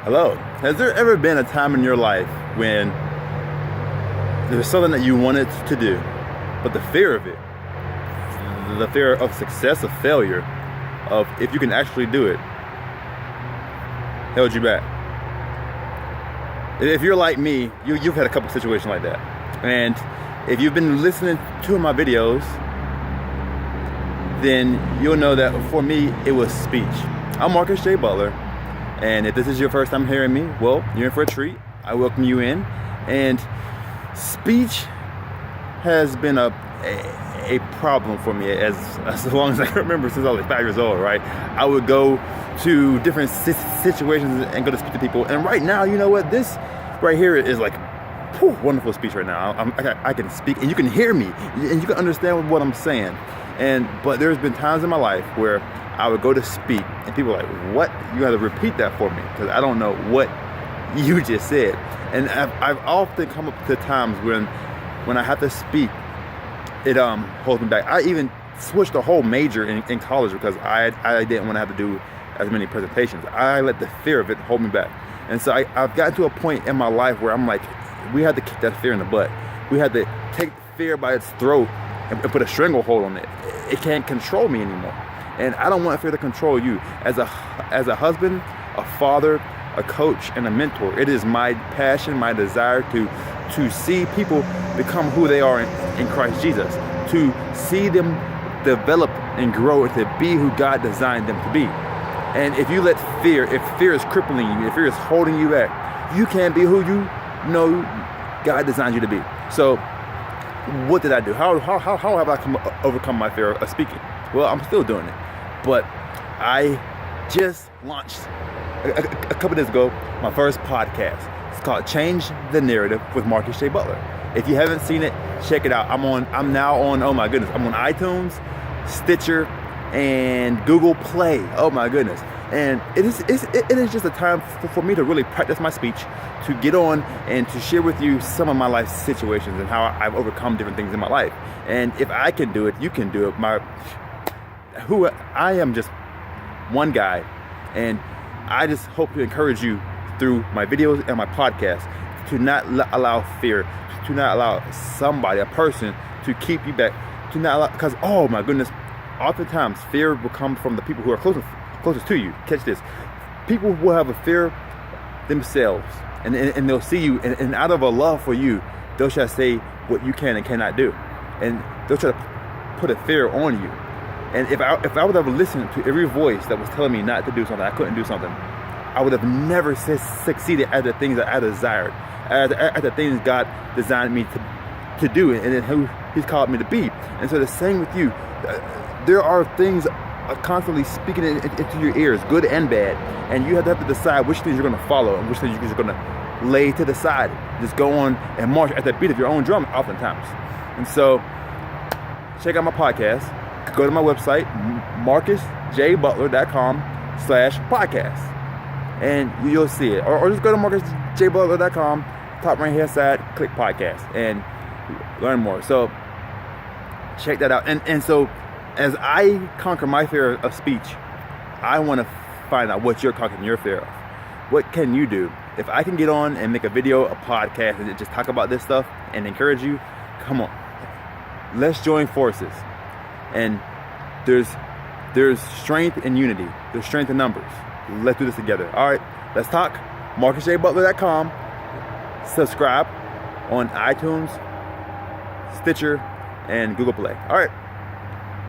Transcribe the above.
Hello. Has there ever been a time in your life when there's something that you wanted to do, but the fear of it, the fear of success, of failure, of if you can actually do it, held you back? If you're like me, you've had a couple situations like that. And if you've been listening to my videos, then you'll know that for me, it was speech. I'm Marcus J. Butler. And if this is your first time hearing me, well, you're in for a treat. I welcome you in. And speech has been a problem for me as long as I can remember, since I was like 5 years old, right? I would go to different situations and go to speak to people. And right now, you know what? This right here is like wonderful speech right now. I can speak and you can hear me and you can understand what I'm saying. But there's been times in my life where I would go to speak and people are like, what? You got to repeat that for me because I don't know what you just said. And I've often come up to times when I have to speak, it holds me back. I even switched the whole major in college because I didn't want to have to do as many presentations. I let the fear of it hold me back. And so I've gotten to a point in my life where I'm like, we had to kick that fear in the butt. We had to take fear by its throat and put a stranglehold on it. It can't control me anymore. And I don't want fear to control you. As a husband, a father, a coach, and a mentor, it is my passion, my desire to see people become who they are in Christ Jesus, to see them develop and grow to be who God designed them to be. And if you let if fear is crippling you, if fear is holding you back, you can't be who you know God designed you to be. So what did I do? How have I overcome my fear of speaking? Well, I'm still doing it. But I just launched a couple days ago my first podcast. It's called Change the Narrative with Marcus J. Butler. If you haven't seen it, check it out. I'm now on, oh my goodness, I'm on iTunes, Stitcher, and Google Play. Oh my goodness. And it is just a time for me to really practice my speech, to get on and to share with you some of my life situations and how I've overcome different things in my life. And if I can do it, you can do it. I am just one guy, and I just hope to encourage you through my videos and my podcast to not allow fear, to not allow somebody, a person, to keep you back, to not allow, because oh my goodness, oftentimes fear will come from the people who are closest to you. Catch this. People will have a fear themselves, and they'll see you, and out of a love for you, they'll try to say what you can and cannot do, and they'll try to put a fear on you. And if I would have listened to every voice that was telling me not to do something, I couldn't do something, I would have never succeeded at the things that I desired, at the things God designed me to do, and then who He's called me to be. And so the same with you. There are things constantly speaking into your ears, good and bad, and you have to decide which things you're going to follow and which things you're going to lay to the side. Just go on and march at the beat of your own drum oftentimes. And so check out my podcast. Go to my website, marcusjbutler.com/podcast, and you'll see it. Or just go to marcusjbutler.com, top right hand side, click podcast, and learn more. So check that out. And so as I conquer my fear of speech, I want to find out what you're conquering your fear of. What can you do? If I can get on and make a video, a podcast, and just talk about this stuff and encourage you, come on. Let's join forces. And there's strength in unity. There's strength in numbers. Let's do this together. All right, let's talk. MarcusJButler.com. Subscribe on iTunes, Stitcher, and Google Play. All right.